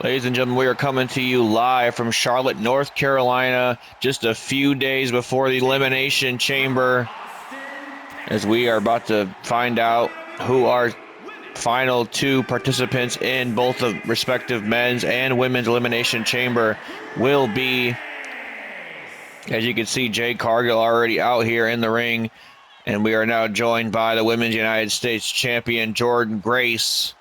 Ladies and gentlemen, we are coming to you live from Charlotte, North Carolina, just a few days before the Elimination Chamber, as we are about to find out who our final two participants in both the respective men's and women's Elimination Chamber will be. As you can see, Jade Cargill already out here in the ring, and we are now joined by the Women's United States Champion, Jordynne Grace.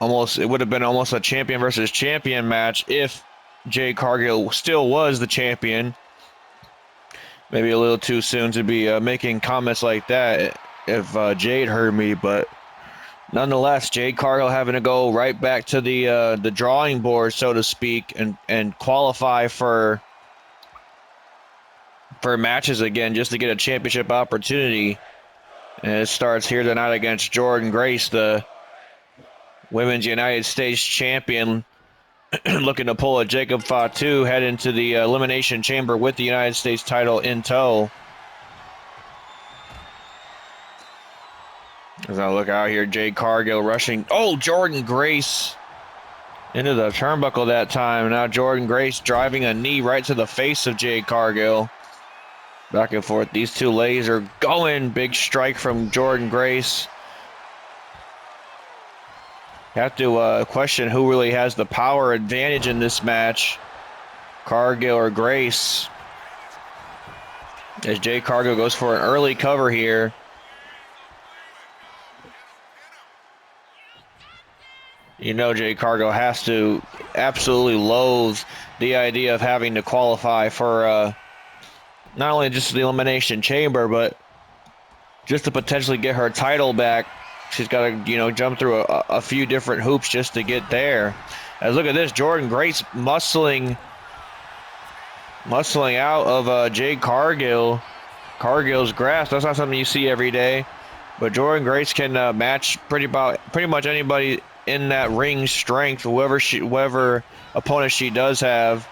It would have been almost a champion versus champion match if Jade Cargill still was the champion. Maybe a little too soon to be making comments like that if Jade heard me, but nonetheless, Jade Cargill having to go right back to the drawing board, so to speak, and qualify for matches again just to get a championship opportunity. And it starts here tonight against Jordynne Grace, the Women's United States Champion, looking to pull a Jacob Fatu, head into the Elimination Chamber with the United States title in tow. As I look out here, Jade Cargill rushing. Oh, Jordynne Grace into the turnbuckle that time. Now Jordynne Grace driving a knee right to the face of Jade Cargill. Back and forth. These two ladies are going. Big strike from Jordynne Grace. Have to question who really has the power advantage in this match, Cargill or Grace. As Jade Cargill goes for an early cover here. You know Jade Cargill has to absolutely loathe the idea of having to qualify for not only just the Elimination Chamber, but just to potentially get her title back. She's got to, jump through a few different hoops just to get there. As look at this, Jordynne Grace muscling out of Jade Cargill's grasp. That's not something you see every day, but Jordynne Grace can match pretty much anybody in that ring strength, whoever opponent she does have.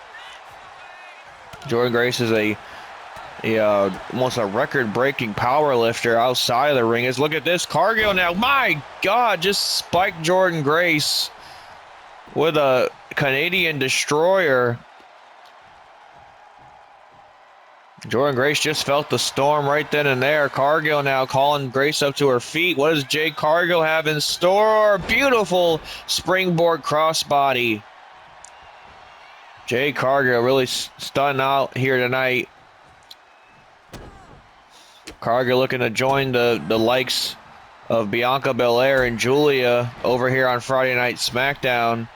Jordynne Grace is almost a record-breaking power lifter outside of the ring. Look at this, Cargill now, my God, just spiked Jordynne Grace with a Canadian destroyer. Jordynne Grace just felt the storm right then and there. Cargill now calling Grace up to her feet. What does Jade Cargill have in store? Beautiful springboard crossbody. Jade Cargill really stunned out here tonight. Cargill looking to join the likes of Bianca Belair and Julia over here on Friday Night SmackDown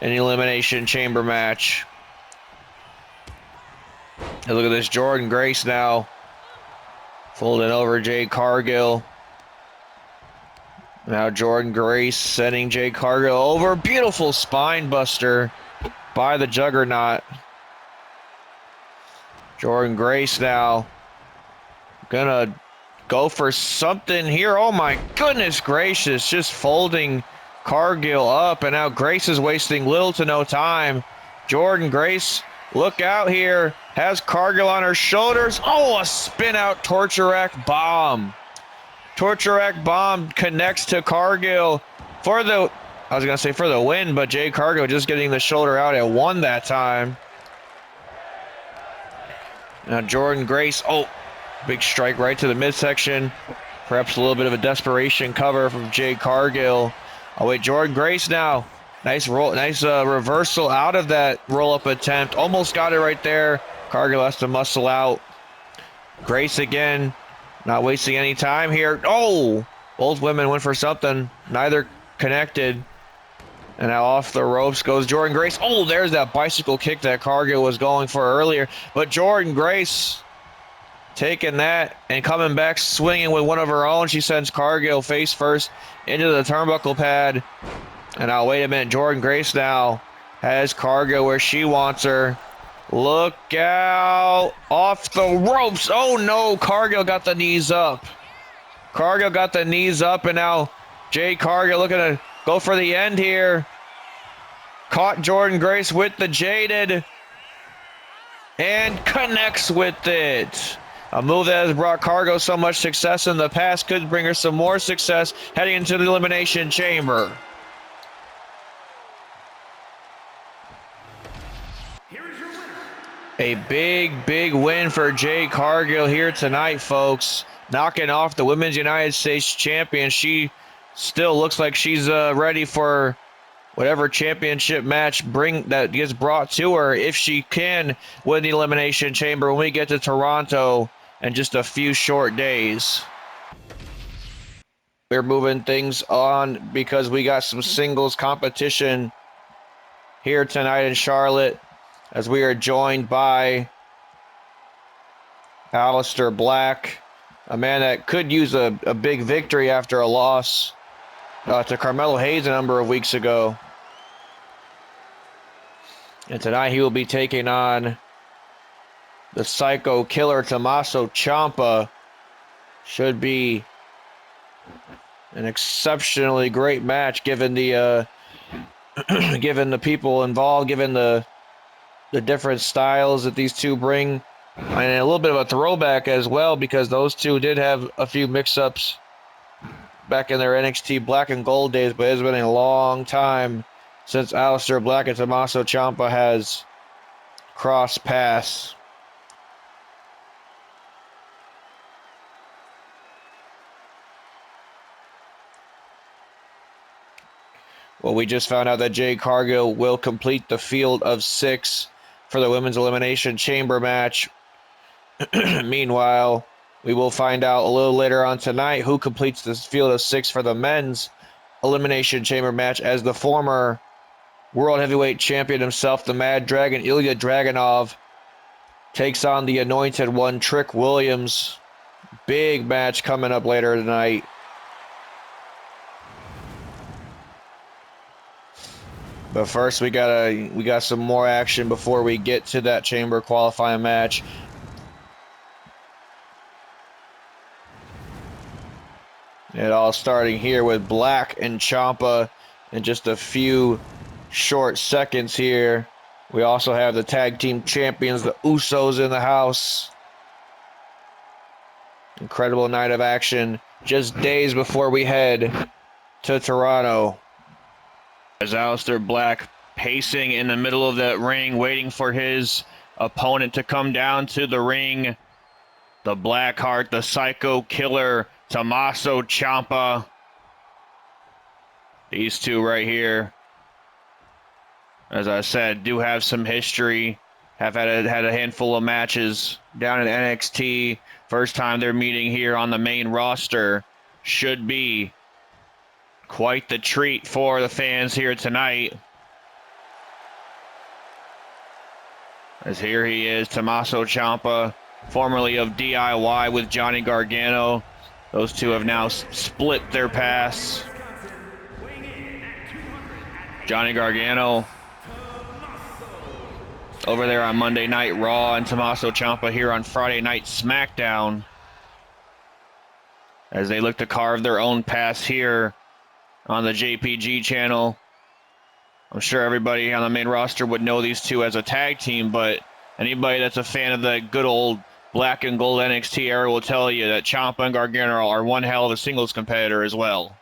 in the Elimination Chamber match. And look at this, Jordynne Grace now folding over Jade Cargill. Now Jordynne Grace sending Jade Cargill over. Beautiful spine buster by the Juggernaut. Jordynne Grace now gonna go for something here. Oh my goodness gracious, just folding Cargill up, and now Grace is wasting little to no time. Jordynne Grace, look out here, has Cargill on her shoulders. Oh, a spin out torture rack bomb. Torture rack bomb connects to Cargill for the win, but Jade Cargill just getting the shoulder out at one that time. Now Jordynne Grace, big strike right to the midsection. Perhaps a little bit of a desperation cover from Jade Cargill. Oh wait, Jordynne Grace now. Nice reversal out of that roll-up attempt. Almost got it right there. Cargill has to muscle out. Grace again, not wasting any time here. Oh, both women went for something. Neither connected. And now off the ropes goes Jordynne Grace. Oh, there's that bicycle kick that Cargill was going for earlier. But Jordynne Grace taking that and coming back swinging with one of her own. She sends Cargill face first into the turnbuckle pad. And now wait a minute, Jordynne Grace now has Cargill where she wants her. Look out, off the ropes. Oh no, Cargill got the knees up. Cargill got the knees up, and now Jade Cargill looking to go for the end here. Caught Jordynne Grace with the Jaded and connects with it. A move that has brought Cargill so much success in the past could bring her some more success heading into the Elimination Chamber. A big win for Jade Cargill here tonight, folks. Knocking off the Women's United States Champion. She still looks like she's ready for whatever championship match that gets brought to her, if she can win the Elimination Chamber when we get to Toronto in just a few short days. We're moving things on because we got some singles competition here tonight in Charlotte, as we are joined by Aliester Black, a man that could use a big victory after a loss to Carmelo Hayes a number of weeks ago. And tonight he will be taking on the Psycho Killer Tomaso Ciampa. Should be an exceptionally great match given the given the people involved, given the different styles that these two bring, and a little bit of a throwback as well, because those two did have a few mix-ups back in their NXT Black and Gold days, but it's been a long time since Aliester Black and Tomaso Ciampa has crossed paths. Well, we just found out that Jade Cargill will complete the field of 6 for the Women's Elimination Chamber match. Meanwhile, we will find out a little later on tonight who completes this field of 6 for the Men's Elimination Chamber match, as the former World Heavyweight Champion himself, the Mad Dragon, Ilja Dragunov, takes on the Anointed One, Trick Williams. Big match coming up later tonight. But first, we got some more action before we get to that Chamber qualifying match. It all starting here with Black and Ciampa in just a few short seconds here. We also have the tag team champions, the Usos, in the house. Incredible night of action just days before we head to Toronto. As Aliester Black pacing in the middle of that ring, waiting for his opponent to come down to the ring. The Blackheart, the Psycho Killer, Tomaso Ciampa. These two right here, as I said, do have some history. Have had a handful of matches down in NXT. First time they're meeting here on the main roster. Should be quite the treat for the fans here tonight. As here he is, Tomaso Ciampa, formerly of DIY with Johnny Gargano. Those two have now split their paths. Johnny Gargano over there on Monday Night Raw, and Tomaso Ciampa here on Friday Night SmackDown, as they look to carve their own paths here on the JPG channel. I'm sure everybody on the main roster would know these two as a tag team, but anybody that's a fan of the good old Black and Gold NXT era will tell you that Ciampa and Gargano are one hell of a singles competitor as well.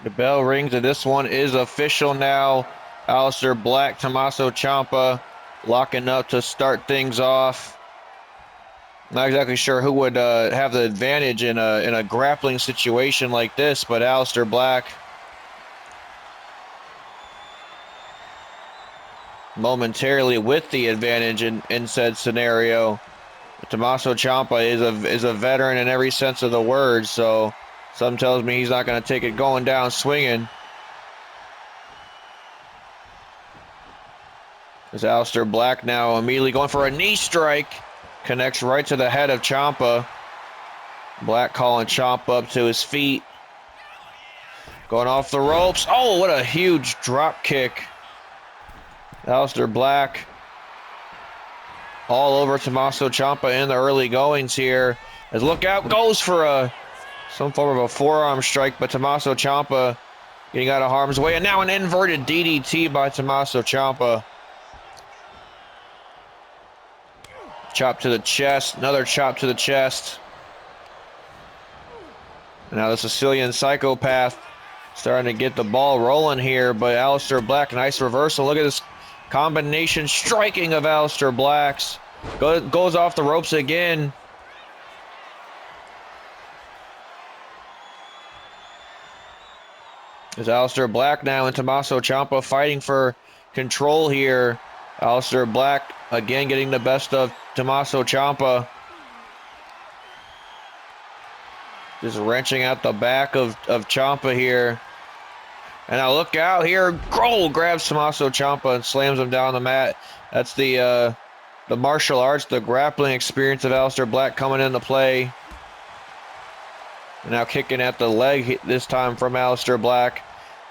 The bell rings, and this one is official now. Aliester Black, Tomaso Ciampa locking up to start things off. Not exactly sure who would have the advantage in a grappling situation like this, but Aliester Black momentarily with the advantage in said scenario. Tomaso Ciampa is a veteran in every sense of the word, so something tells me he's not going to take it going down swinging. As Aliester Black now immediately going for a knee strike. Connects right to the head of Ciampa. Black calling Ciampa up to his feet. Going off the ropes. Oh, what a huge drop kick. Aliester Black all over Tomaso Ciampa in the early goings here. As look out, goes for some form of a forearm strike, but Tomaso Ciampa getting out of harm's way. And now an inverted DDT by Tomaso Ciampa. Chop to the chest, another chop to the chest. Now the Sicilian psychopath starting to get the ball rolling here, but Aliester Black, nice reversal. Look at this combination striking of Aliester Black's. Goes off the ropes again. There's Aliester Black now and Tomaso Ciampa fighting for control here. Aliester Black again getting the best of Tomaso Ciampa. Just wrenching out the back of Ciampa here. And now look out here. Grohl grabs Tomaso Ciampa and slams him down the mat. That's the martial arts, the grappling experience of Aliester Black coming into play. And now kicking at the leg this time from Aliester Black.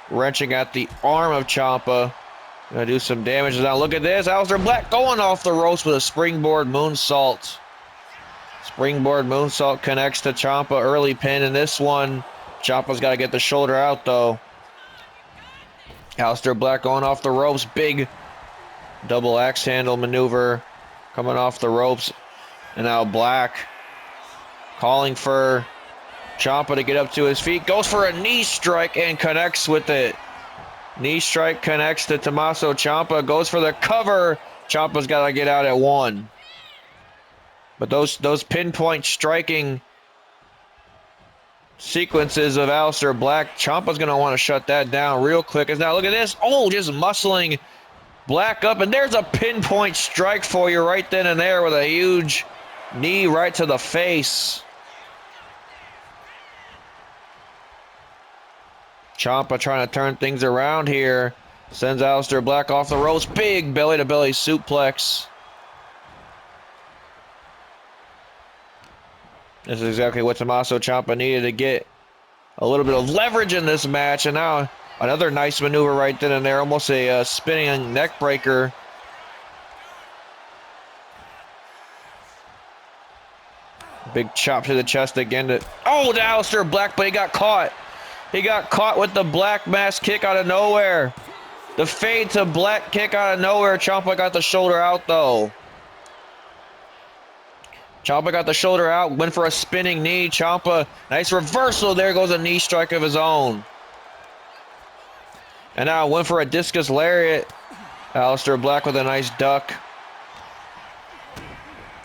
Wrenching at the arm of Ciampa. Gonna do some damage. Now look at this. Aliester Black going off the ropes with a springboard moonsault. Springboard moonsault connects to Ciampa. Early pin in this one. Ciampa's got to get the shoulder out though. Aliester Black going off the ropes. Big double axe handle maneuver coming off the ropes. And now Black calling for Ciampa to get up to his feet. Goes for a knee strike and connects with it. Knee strike connects to Tomaso Ciampa. Goes for the cover. Ciampa's got to get out at 1. But those pinpoint striking sequences of Aliester Black, Ciampa's going to want to shut that down real quick. Now look at this. Oh, just muscling Black up. And there's a pinpoint strike for you right then and there with a huge knee right to the face. Ciampa trying to turn things around here. Sends Aliester Black off the ropes. Big belly-to-belly suplex. This is exactly what Tomaso Ciampa needed to get a little bit of leverage in this match. And now another nice maneuver right then and there. Almost a spinning neck breaker. Big chop to the chest again. To Aliester Black, but he got caught. He got caught with the Black Mass kick out of nowhere. The fade to Black kick out of nowhere. Ciampa got the shoulder out though. Ciampa got the shoulder out, went for a spinning knee. Ciampa, nice reversal. There goes a knee strike of his own. And now went for a discus lariat. Aliester Black with a nice duck.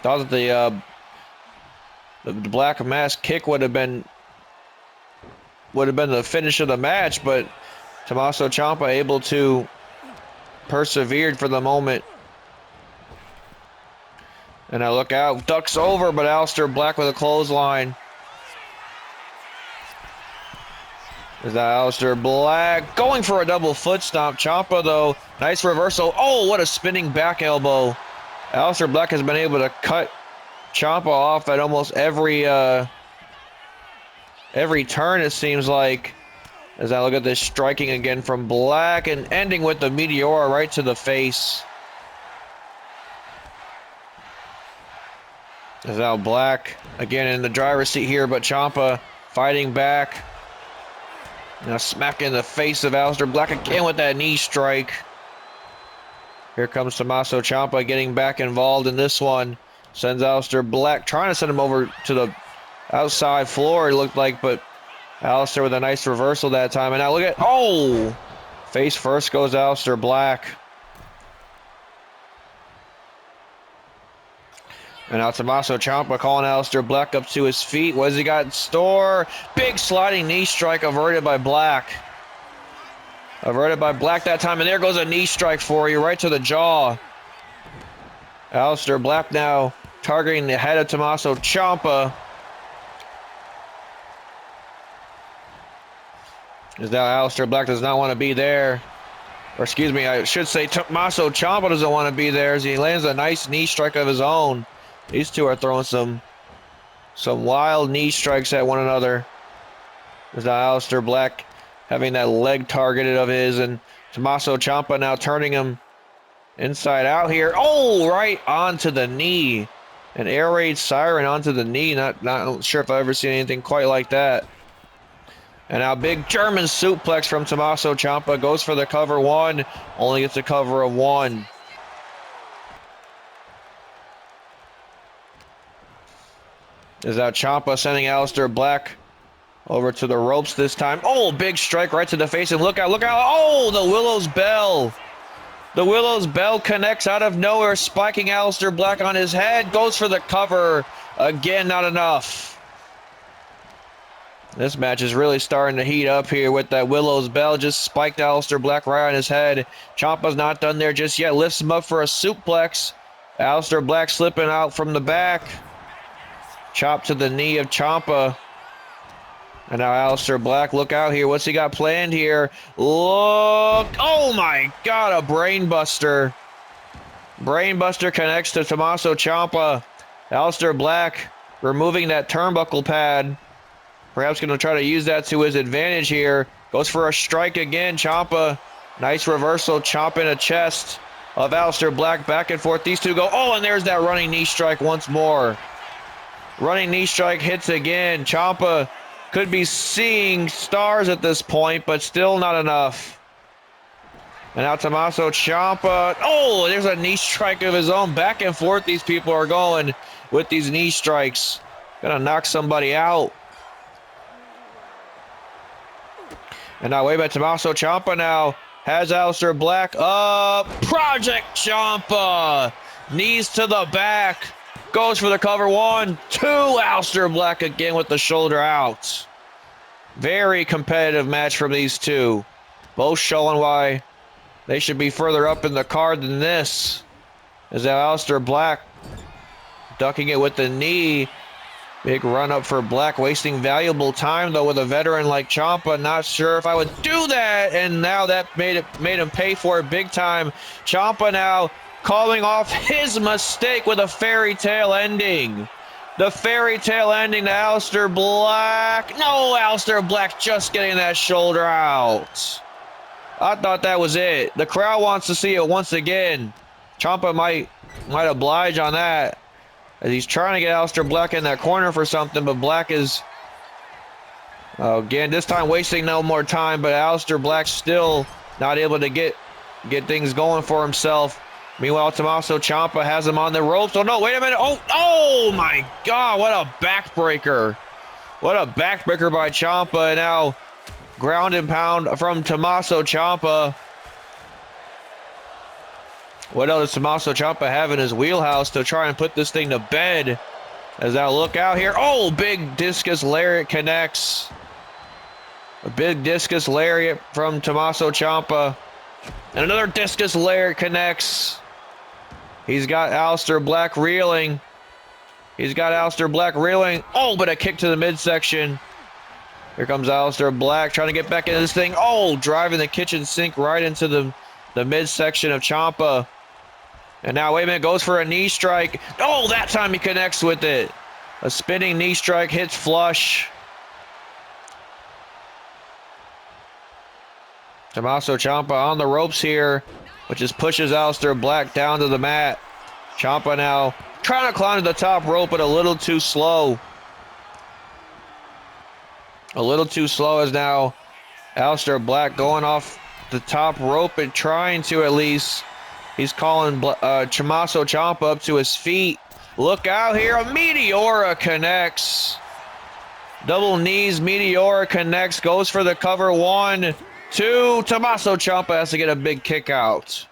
Thought that the Black Mass kick would have been the finish of the match, but Tomaso Ciampa able to persevere for the moment. And now look out, ducks over, but Aliester Black with a clothesline. Is that Aliester Black going for a double foot stomp? Ciampa though, nice reversal. Oh, what a spinning back elbow. Aliester Black has been able to cut Ciampa off at almost every turn, it seems like. As I look at this striking again from Black and ending with the Meteora right to the face. As now Black again in the driver's seat here, but Ciampa fighting back. Now smack in the face of Aliester Black again with that knee strike. Here comes Tomaso Ciampa getting back involved in this one. Sends Aliester Black, trying to send him over to the outside floor, it looked like, but Aliester with a nice reversal that time. And now look at, face first goes Aliester Black. And now Tomaso Ciampa calling Aliester Black up to his feet. What has he got in store? Big sliding knee strike averted by Black. Averted by Black that time. And there goes a knee strike for you right to the jaw. Aliester Black now targeting the head of Tomaso Ciampa. As now Aliester Black does not want to be there. Or excuse me, I should say Tomaso Ciampa doesn't want to be there as he lands a nice knee strike of his own. These two are throwing some wild knee strikes at one another. As now Aliester Black having that leg targeted of his, and Tomaso Ciampa now turning him inside out here. Oh, right onto the knee. An air raid siren onto the knee. Not sure if I've ever seen anything quite like that. And now big German suplex from Tomaso Ciampa. Goes for the cover 1. Only gets a cover of 1. Is now Ciampa sending Aliester Black Over to the ropes this time. Oh, big strike right to the face, and look out, look out. Oh, the Willow's Bell. The Willow's Bell connects out of nowhere, spiking Aliester Black on his head. Goes for the cover. Again, not enough. This match is really starting to heat up here with that Willow's Bell. Just spiked Aliester Black right on his head. Ciampa's not done there just yet. Lifts him up for a suplex. Aliester Black slipping out from the back. Chop to the knee of Ciampa. And now Aliester Black, look out here. What's he got planned here? Look. Oh my God, a brainbuster. Brainbuster connects to Tomaso Ciampa. Aliester Black removing that turnbuckle pad. Perhaps going to try to use that to his advantage here. Goes for a strike again. Ciampa, nice reversal, chopping a chest of Aliester Black. Back and forth, these two go. Oh, and there's that running knee strike once more. Running knee strike hits again. Ciampa could be seeing stars at this point, but still not enough. And now Tomaso Ciampa. Oh, there's a knee strike of his own. Back and forth these people are going with these knee strikes. Gonna knock somebody out. And now wait a minute, Tomaso Ciampa now has Aliester Black up. Project Ciampa. Knees to the back. Goes for the cover. 1, 2. Aliester Black again with the shoulder out. Very competitive match from these two. Both showing why they should be further up in the card than this. As now Aliester Black ducking it with the knee. Big run up for Black, wasting valuable time though with a veteran like Ciampa. Not sure if I would do that, and now that made him pay for it big time. Ciampa now calling off his mistake with a fairy tale ending. The fairy tale ending to Aliester Black. No, Aliester Black just getting that shoulder out. I thought that was it. The crowd wants to see it once again. Ciampa might oblige on that, as he's trying to get Aliester Black in that corner for something, but Black is, again, this time wasting no more time, but Aliester Black still not able to get things going for himself. Meanwhile, Tomaso Ciampa has him on the ropes. Oh, no, wait a minute. Oh my God, what a backbreaker. What a backbreaker by Ciampa, and now ground and pound from Tomaso Ciampa. What else does Tomaso Ciampa have in his wheelhouse to try and put this thing to bed? As now look out here. Oh, big discus lariat connects. A big discus lariat from Tomaso Ciampa. And another discus lariat connects. He's got Aliester Black reeling. He's got Aliester Black reeling. Oh, but a kick to the midsection. Here comes Aliester Black trying to get back into this thing. Oh, driving the kitchen sink right into the midsection of Ciampa. And now, wait a minute, goes for a knee strike. Oh, that time he connects with it. A spinning knee strike hits flush. Tomaso Ciampa on the ropes here, which just pushes Aliester Black down to the mat. Ciampa now trying to climb to the top rope, but a little too slow. A little too slow as now Aliester Black going off the top rope and trying to at least. He's calling Tomaso Ciampa up to his feet. Look out here. A Meteora connects. Double knees. Meteora connects. Goes for the cover. 1, 2. Tomaso Ciampa has to get a big kick out.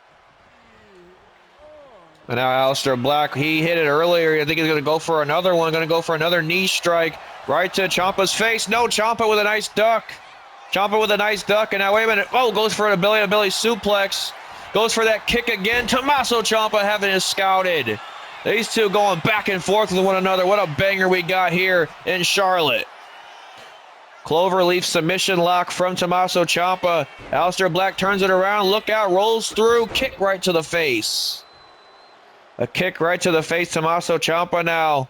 And now Aliester Black, he hit it earlier. I think he's going to go for another one. Going to go for another knee strike right to Ciampa's face. No, Ciampa with a nice duck. Ciampa with a nice duck. And now, wait a minute. Oh, goes for a belly-to-belly suplex. Goes for that kick again. Tomaso Ciampa having it scouted. These two going back and forth with one another. What a banger we got here in Charlotte. Cloverleaf submission lock from Tomaso Ciampa. Aliester Black turns it around. Look out. Rolls through. Kick right to the face. A kick right to the face. Tomaso Ciampa now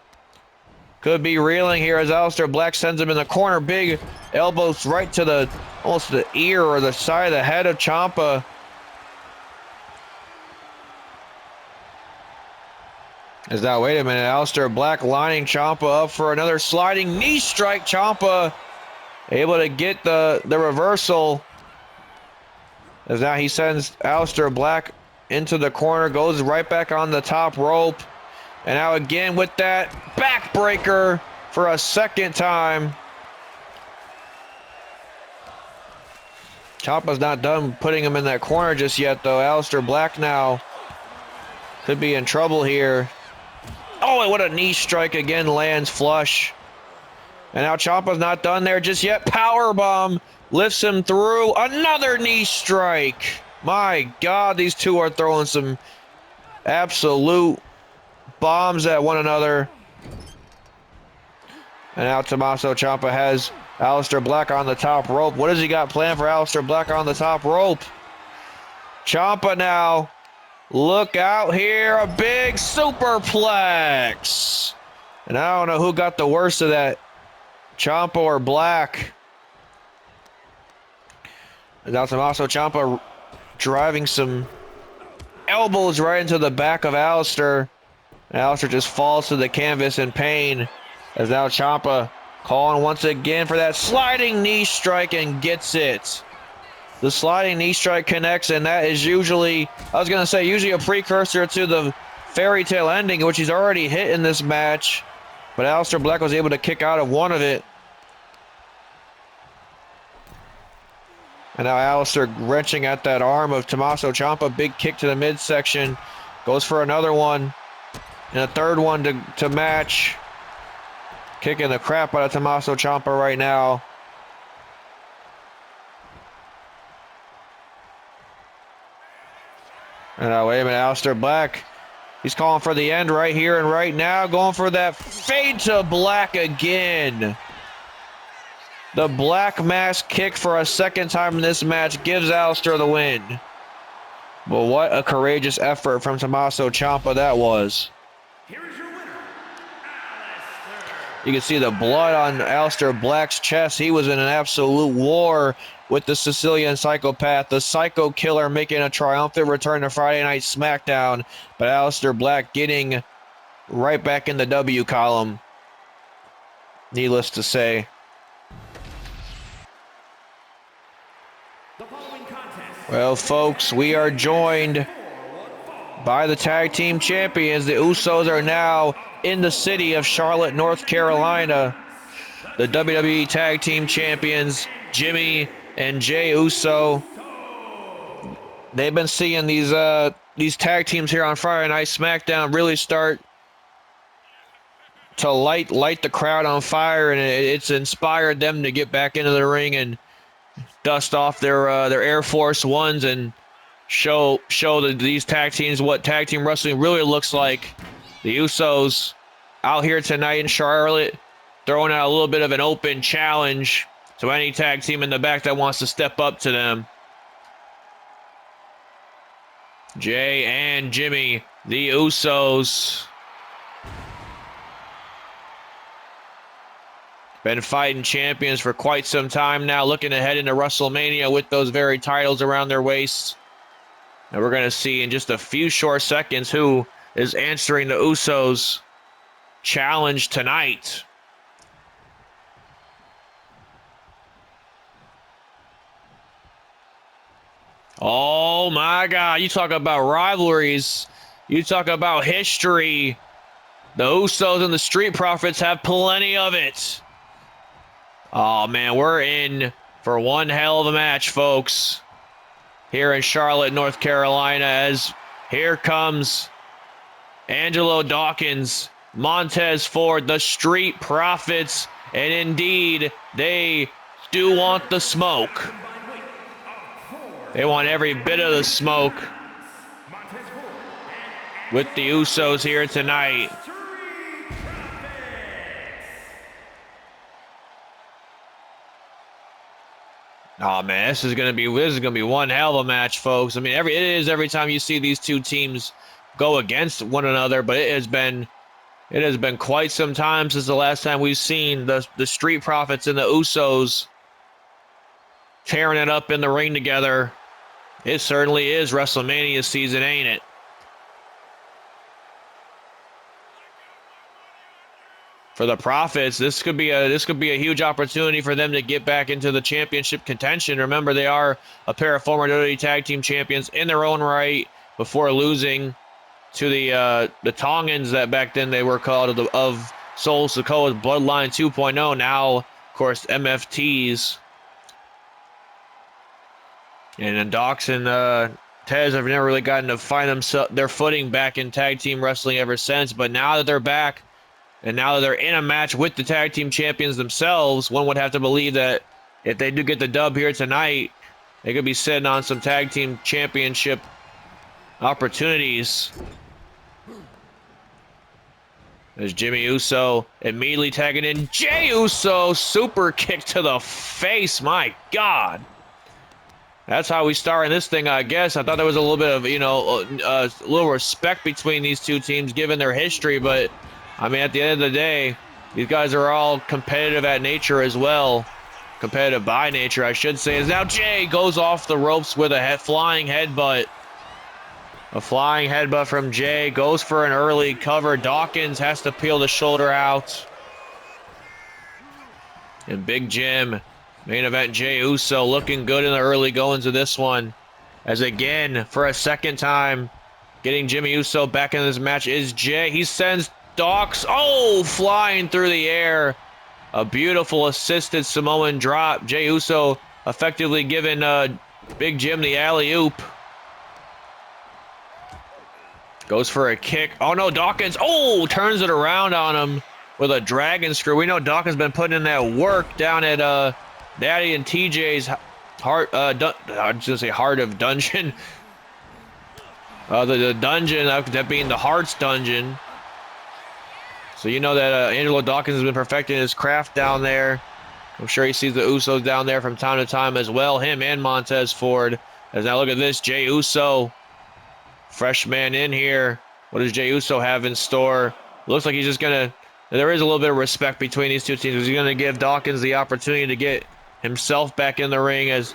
could be reeling here as Aliester Black sends him in the corner. Big elbows right to almost the ear or the side of the head of Ciampa. As now, wait a minute, Aliester Black lining Ciampa up for another sliding knee strike. Ciampa able to get the reversal. As now he sends Aliester Black into the corner, goes right back on the top rope. And now again with that backbreaker for a second time. Ciampa's not done putting him in that corner just yet, though. Aliester Black now could be in trouble here. Oh, and what a knee strike again, lands flush. And now Ciampa's not done there just yet. Powerbomb lifts him through. Another knee strike. My God, these two are throwing some absolute bombs at one another. And now Tomaso Ciampa has Aliester Black on the top rope. What has he got planned for Aliester Black on the top rope? Ciampa now. Look out here. A big superplex. And I don't know who got the worst of that, Ciampa or Black. And now Tomaso Ciampa driving some elbows right into the back of Aliester. And Aliester just falls to the canvas in pain. As now Ciampa calling once again for that sliding knee strike and gets it. The sliding knee strike connects, and that is usually, usually a precursor to the fairy tale ending, which he's already hit in this match. But Aliester Black was able to kick out of one of it. And now Aliester wrenching at that arm of Tomaso Ciampa. Big kick to the midsection. Goes for another one. And a third one to match. Kicking the crap out of Tomaso Ciampa right now. And now, wait a minute, Aliester Black. He's calling for the end right here and right now. Going for that fade to Black again. The Black Mass kick for a second time in this match gives Aliester the win. But what a courageous effort from Tomaso Ciampa that was. You can see the blood on Aliester Black's chest. He was in an absolute war with the Sicilian Psychopath, the Psycho Killer, making a triumphant return to Friday Night SmackDown. But Aliester Black getting right back in the W column, needless to say. Well, folks, we are joined by the tag team champions. The Usos are now in the city of Charlotte, North Carolina. The WWE tag team champions, Jimmy and Jay Uso. They've been seeing these tag teams here on Friday Night SmackDown really start to light the crowd on fire, and it's inspired them to get back into the ring and dust off their Air Force Ones and show these tag teams what tag team wrestling really looks like. The Usos out here tonight in Charlotte, throwing out a little bit of an open challenge to any tag team in the back that wants to step up to them. Jay and Jimmy, the Usos, been fighting champions for quite some time now, looking ahead into WrestleMania with those very titles around their waists. And we're going to see in just a few short seconds who is answering the Usos' challenge tonight. Oh my God, you talk about rivalries, you talk about history. The Usos and the Street Profits have plenty of it. Oh man, we're in for one hell of a match, folks, here in Charlotte, North Carolina, as here comes Angelo Dawkins, Montez Ford, the Street Profits, and indeed, they do want the smoke. They want every bit of the smoke with the Usos here tonight. Oh man, this is gonna be one hell of a match, folks. I mean, every time you see these two teams go against one another, but it has been quite some time since the last time we've seen the Street Profits and the Usos tearing it up in the ring together. It certainly is WrestleMania season, ain't it? For the Profits, this could be a huge opportunity for them to get back into the championship contention. Remember, they are a pair of former WWE Tag Team Champions in their own right before losing to the Tongans, that back then they were called of Soul Sokoa's Bloodline 2.0. Now, of course, MFTs. And then Dox and Tez have never really gotten to find their footing back in tag team wrestling ever since. But now that they're back, and now that they're in a match with the tag team champions themselves, one would have to believe that if they do get the dub here tonight, they could be sitting on some tag team championship opportunities. There's Jimmy Uso immediately tagging in Jey Uso. Super kick to the face. My God. That's how we start in this thing, I guess. I thought there was a little bit of, a little respect between these two teams given their history. But, I mean, at the end of the day, these guys are all competitive at nature as well. Competitive by nature, I should say. As now Jey goes off the ropes with a flying headbutt. A flying headbutt from Jey. Goes for an early cover. Dawkins has to peel the shoulder out. And Big Jim, main event Jey Uso, looking good in the early goings of this one. As again, for a second time, getting Jimmy Uso back in this match is Jey. He sends Dox, flying through the air. A beautiful assisted Samoan drop. Jey Uso effectively giving Big Jim the alley-oop. Goes for a kick. Oh, no, Dawkins. Turns it around on him with a dragon screw. We know Dawkins been putting in that work down at Daddy and TJ's Heart of Dungeon. The dungeon, that being the Hearts Dungeon. So you know that Angelo Dawkins has been perfecting his craft down there. I'm sure he sees the Usos down there from time to time as well. Him and Montez Ford. As now look at this, Jey Uso. Fresh man in here. What does Jey Uso have in store? Looks like he's just going to... There is a little bit of respect between these two teams. He's going to give Dawkins the opportunity to get himself back in the ring. As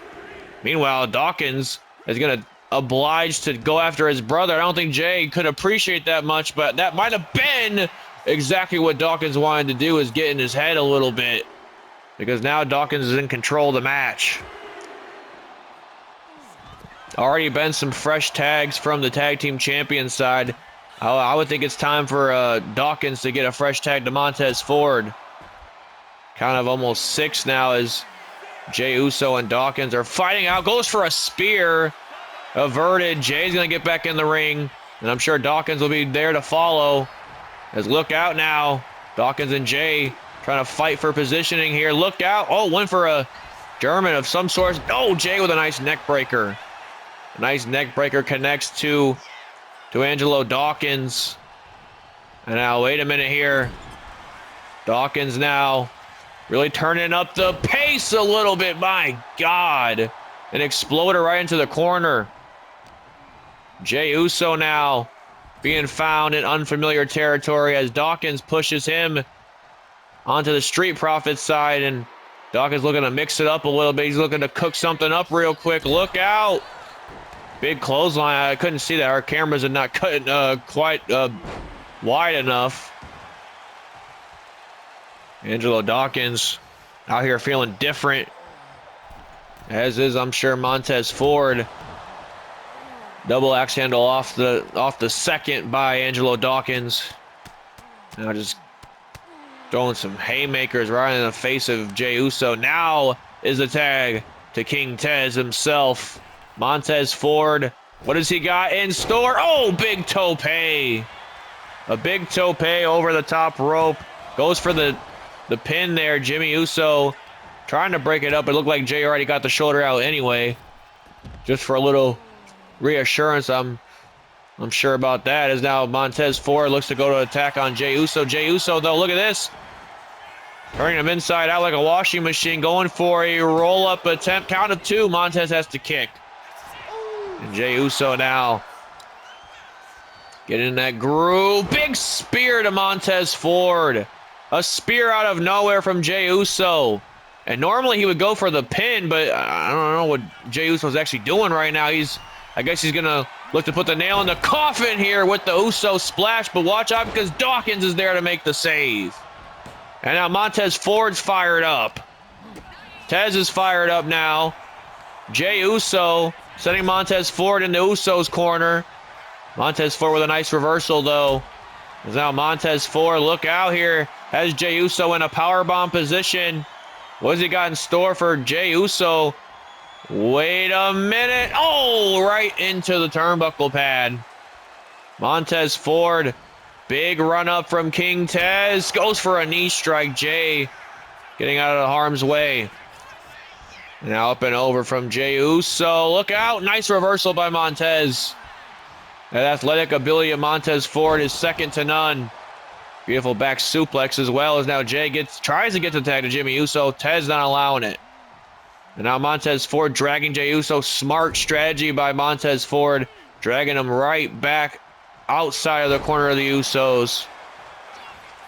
meanwhile, Dawkins is going to oblige to go after his brother. I don't think Jey could appreciate that much, but that might have been exactly what Dawkins wanted to do, is get in his head a little bit. Because now Dawkins is in control of the match. Already been some fresh tags from the tag team champion side. I would think it's time for Dawkins to get a fresh tag to Montez Ford. Kind of almost 6 now as Jey Uso and Dawkins are fighting out. Goes for a spear. Averted. Jay's going to get back in the ring. And I'm sure Dawkins will be there to follow. As look out now. Dawkins and Jey trying to fight for positioning here. Look out. Went for a German of some sort. Jey with a nice neck breaker. A nice neck breaker connects to Angelo Dawkins. And now, wait a minute here. Dawkins now really turning up the pace a little bit. My God. An exploder right into the corner. Jey Uso now being found in unfamiliar territory as Dawkins pushes him onto the Street Profits side. And Dawkins looking to mix it up a little bit. He's looking to cook something up real quick. Look out. Big clothesline. I couldn't see that. Our cameras are not cutting quite wide enough. Angelo Dawkins out here feeling different. As is, I'm sure, Montez Ford. Double axe handle off the second by Angelo Dawkins. Now just throwing some haymakers right in the face of Jey Uso. Now is the tag to King Tez himself. Montez Ford, what does he got in store? Big tope. A big tope over the top rope. Goes for the pin there. Jimmy Uso trying to break it up. It looked like Jey already got the shoulder out anyway. Just for a little reassurance, I'm sure about that. As now Montez Ford looks to go to attack on Jey Uso. Jey Uso, though, look at this. Turning him inside out like a washing machine. Going for a roll-up attempt. Count of 2. Montez has to kick. And Jey Uso now getting in that groove. Big spear to Montez Ford. A spear out of nowhere from Jey Uso. And normally he would go for the pin, but I don't know what Jey Uso's actually doing right now. I guess he's going to look to put the nail in the coffin here with the Uso splash. But watch out because Dawkins is there to make the save. And now Montez Ford's fired up. Tez is fired up now. Jey Uso sending Montez Ford into Uso's corner. Montez Ford with a nice reversal, though. As now Montez Ford, look out here. Has Jey Uso in a powerbomb position. What has he got in store for Jey Uso? Wait a minute. Oh, right into the turnbuckle pad. Montez Ford, big run up from King Tez. Goes for a knee strike. Jay getting out of harm's way. Now up and over from Jey Uso. Look out. Nice reversal by Montez. That athletic ability of Montez Ford is second to none. Beautiful back suplex as well as now Jay tries to get the tag to Jimmy Uso. Tez not allowing it. And now Montez Ford dragging Jey Uso. Smart strategy by Montez Ford. Dragging him right back outside of the corner of the Usos.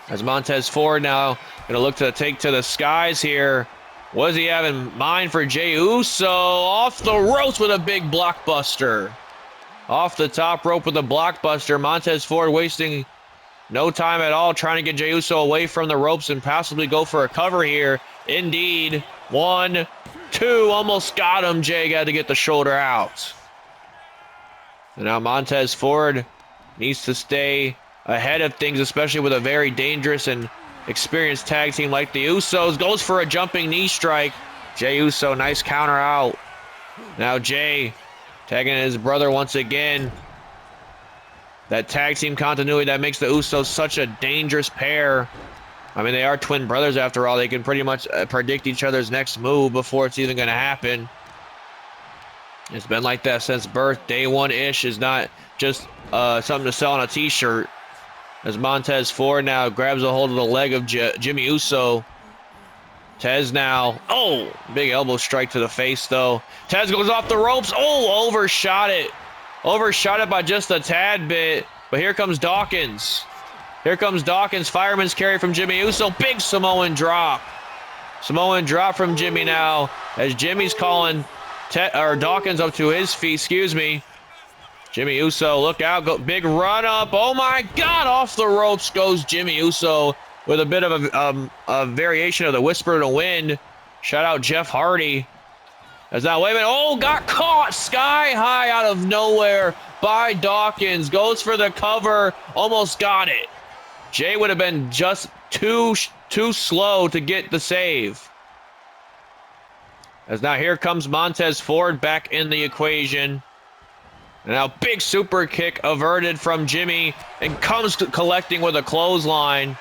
As Montez Ford now going to look to take to the skies here. What does he have in mind for Jey Uso? Off the ropes with a big blockbuster. Off the top rope with a blockbuster. Montez Ford wasting no time at all trying to get Jey Uso away from the ropes and possibly go for a cover here. Indeed. 1, 2. Almost got him. Jay got to get the shoulder out. And now Montez Ford needs to stay ahead of things, especially with a very dangerous and experienced tag team like the Usos. Goes for a jumping knee strike. Jey Uso, nice counter out. Now Jay tagging his brother once again. That tag team continuity that makes the Usos such a dangerous pair. I mean, they are twin brothers after all. They can pretty much predict each other's next move before it's even going to happen. It's been like that since birth. Day one-ish is not just something to sell on a t-shirt. As Montez Ford now grabs a hold of the leg of Jimmy Uso. Tez now. Oh, big elbow strike to the face, though. Tez goes off the ropes. Oh, overshot it. Overshot it by just a tad bit. But here comes Dawkins. Here comes Dawkins. Fireman's carry from Jimmy Uso. Big Samoan drop. Samoan drop from Jimmy now. As Jimmy's calling Dawkins up to his feet. Excuse me. Jimmy Uso, look out. Big run up. Oh, my God. Off the ropes goes Jimmy Uso with a bit of a variation of the Whisper in the Wind. Shout out Jeff Hardy. As now, wait a minute. Oh, got caught sky high out of nowhere by Dawkins. Goes for the cover. Almost got it. Jay would have been just too slow to get the save. As now here comes Montez Ford back in the equation. And now big super kick averted from Jimmy and comes collecting with a clothesline.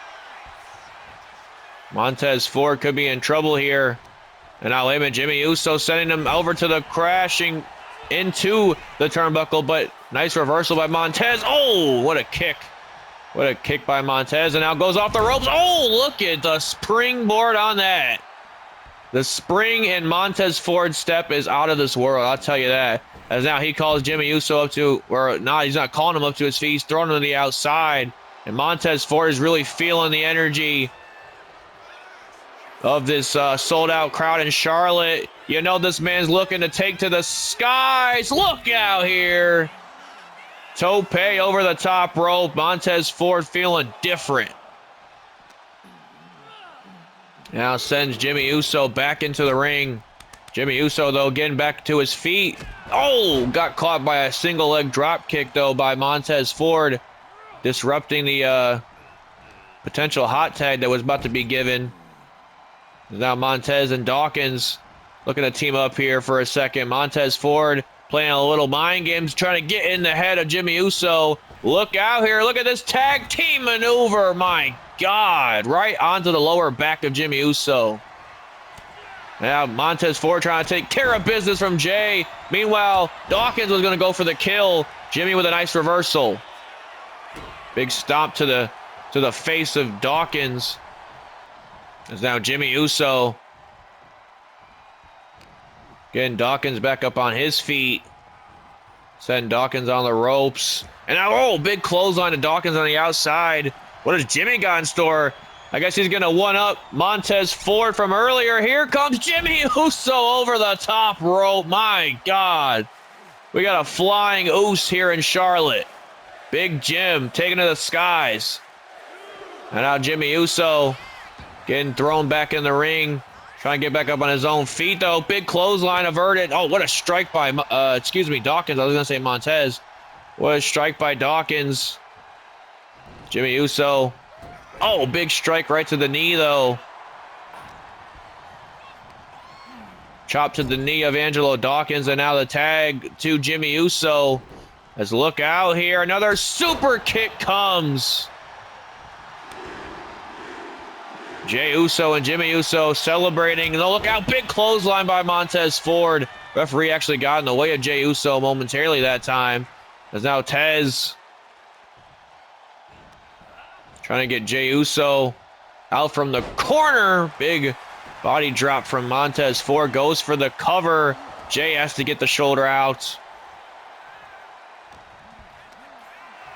Montez Ford could be in trouble here. And now wait a minute, Jimmy Uso sending him over to the crashing into the turnbuckle, but nice reversal by Montez. Oh, what a kick. What a kick by Montez, and now goes off the ropes. Oh, look at the springboard on that. The spring in Montez Ford's step is out of this world, I'll tell you that. As now he calls Jimmy Uso up to, or not, he's not calling him up to his feet. He's throwing him to the outside. And Montez Ford is really feeling the energy of this sold-out crowd in Charlotte. You know this man's looking to take to the skies. Look out here. Tope over the top rope. Montez Ford feeling different. Now sends Jimmy Uso back into the ring. Jimmy Uso, though, getting back to his feet. Oh, got caught by a single leg drop kick, though, by Montez Ford, disrupting the potential hot tag that was about to be given. Now Montez and Dawkins looking to team up here for a second. Montez Ford playing a little mind games, trying to get in the head of Jimmy Uso. Look out here. Look at this tag team maneuver. My God. Right onto the lower back of Jimmy Uso. Now Montez Ford trying to take care of business from Jay. Meanwhile, Dawkins was going to go for the kill. Jimmy with a nice reversal. Big stomp to the face of Dawkins. As now Jimmy Uso getting Dawkins back up on his feet. Setting Dawkins on the ropes. And now, oh, big clothesline to Dawkins on the outside. What does Jimmy got in store? I guess he's going to one-up Montez Ford from earlier. Here comes Jimmy Uso over the top rope. My God. We got a flying Oos here in Charlotte. Big Jim taking to the skies. And now Jimmy Uso getting thrown back in the ring. Trying to get back up on his own feet, though. Big clothesline averted. Oh, what a strike by, Dawkins. I was going to say Montez. What a strike by Dawkins. Jimmy Uso. Oh, big strike right to the knee, though. Chop to the knee of Angelo Dawkins, and now the tag to Jimmy Uso. Let's look out here. Another super kick comes. Jey Uso and Jimmy Uso celebrating. And look out, big clothesline by Montez Ford. Referee actually got in the way of Jey Uso momentarily that time. As now Tez trying to get Jey Uso out from the corner. Big body drop from Montez Ford. Goes for the cover. Jey has to get the shoulder out.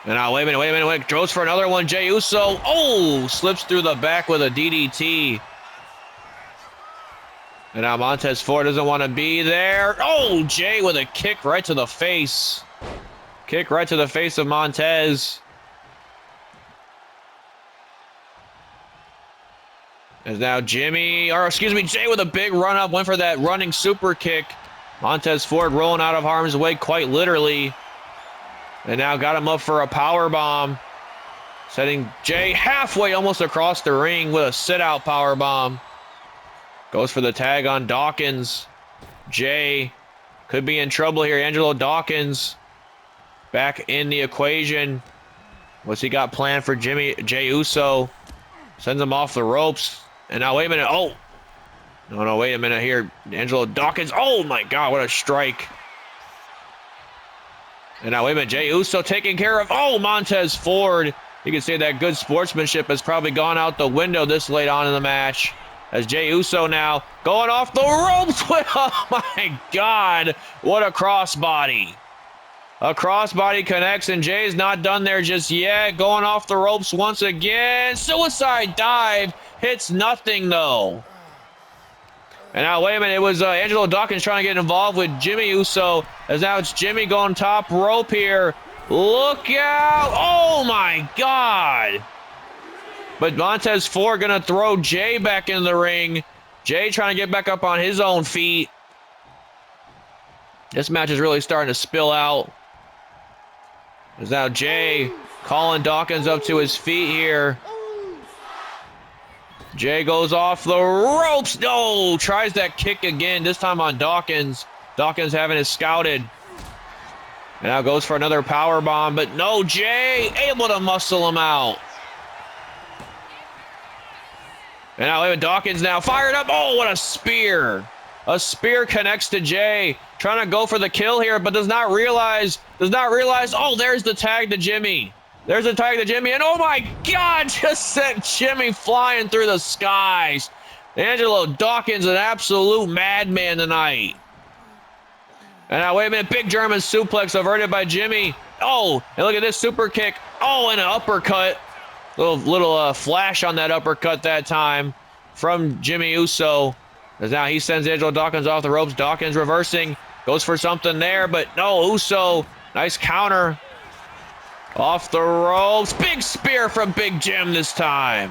And now, wait a minute. Goes for another one. Jey Uso. Oh, slips through the back with a DDT. And now Montez Ford doesn't want to be there. Oh, Jey with a kick right to the face. Kick right to the face of Montez. As now Jey with a big run up. Went for that running super kick. Montez Ford rolling out of harm's way quite literally. And now got him up for a power bomb. Setting Jey halfway almost across the ring with a sit-out power bomb. Goes for the tag on Dawkins. Jey could be in trouble here. Angelo Dawkins back in the equation. What's he got planned for Jey Uso? Sends him off the ropes. And now, wait a minute. Oh. No, wait a minute here. Angelo Dawkins. Oh, my God. What a strike. And now, wait a minute, Jey Uso taking care of, Montez Ford. You can say that good sportsmanship has probably gone out the window this late on in the match. As Jey Uso now going off the ropes. Oh, my God. What a crossbody. A crossbody connects, and Jay's not done there just yet. Going off the ropes once again. Suicide dive. Hits nothing, though. And now, wait a minute, it was Angelo Dawkins trying to get involved with Jimmy Uso. As now it's Jimmy going top rope here. Look out. Oh, my God. But Montez Ford going to throw Jey back in the ring. Jey trying to get back up on his own feet. This match is really starting to spill out. As now Jey calling Dawkins up to his feet here. Jey goes off the ropes. No, tries that kick again, this time on Dawkins. Dawkins having it scouted. And now goes for another power bomb, but no, Jey able to muscle him out. And now Dawkins now fired up. Oh, what a spear. A spear connects to Jey. Trying to go for the kill here, but does not realize. Oh, there's the tag to Jimmy. There's a tag to Jimmy, and oh my God, just sent Jimmy flying through the skies. Angelo Dawkins, an absolute madman tonight. And now, wait a minute, big German suplex averted by Jimmy. Oh, and look at this super kick. Oh, and an uppercut. Little flash on that uppercut that time from Jimmy Uso. As now he sends Angelo Dawkins off the ropes. Dawkins reversing, goes for something there, but no, Uso, nice counter. Off the ropes. Big spear from Big Jim this time.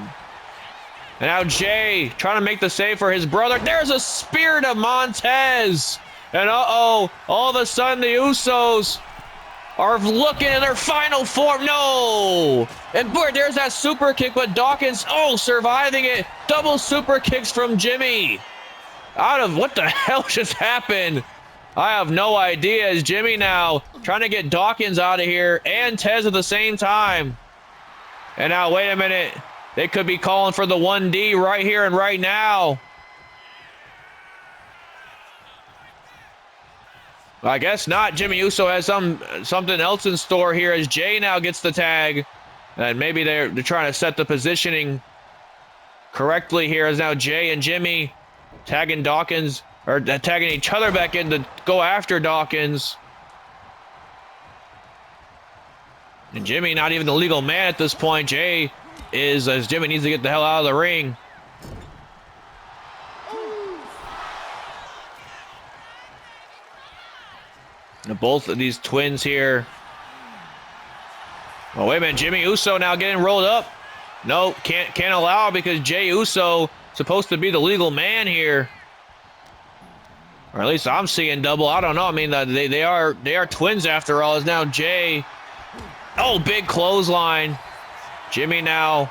And now Jey trying to make the save for his brother. There's a spear to Montez. And all of a sudden the Usos are looking in their final form. No. And boy, there's that super kick, but Dawkins, surviving it. Double super kicks from Jimmy. What the hell just happened? I have no idea. As Jimmy now trying to get Dawkins out of here and Tez at the same time. And now, wait a minute. They could be calling for the 1D right here and right now. I guess not. Jimmy Uso has something else in store here as Jey now gets the tag. And maybe they're trying to set the positioning correctly here as now Jey and Jimmy tagging Dawkins, or tagging each other back in to go after Dawkins. And Jimmy not even the legal man at this point. Jey is, as Jimmy needs to get the hell out of the ring. And both of these twins here. Oh, wait a minute. Jimmy Uso now getting rolled up. No, can't allow, because Jey Uso supposed to be the legal man here. Or at least I'm seeing double. I don't know. I mean, they are twins after all. Is now Jey. Oh, big clothesline. Jimmy now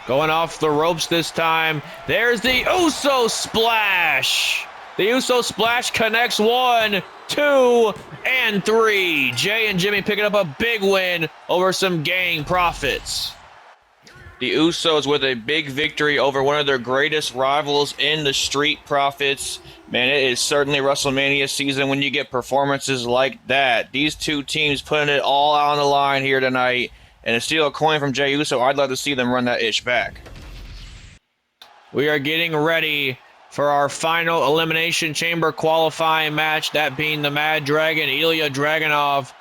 going off the ropes this time. There's the Uso splash. The Usos splash connects 1, 2, and 3. Jay and Jimmy picking up a big win over some gang profits. The Usos with a big victory over one of their greatest rivals in the Street Profits. Man, it is certainly WrestleMania season when you get performances like that. These two teams putting it all on the line here tonight. And to steal a coin from Jey Uso, I'd love to see them run that ish back. We are getting ready for our final Elimination Chamber qualifying match, that being the Mad Dragon, Ilja Dragunov,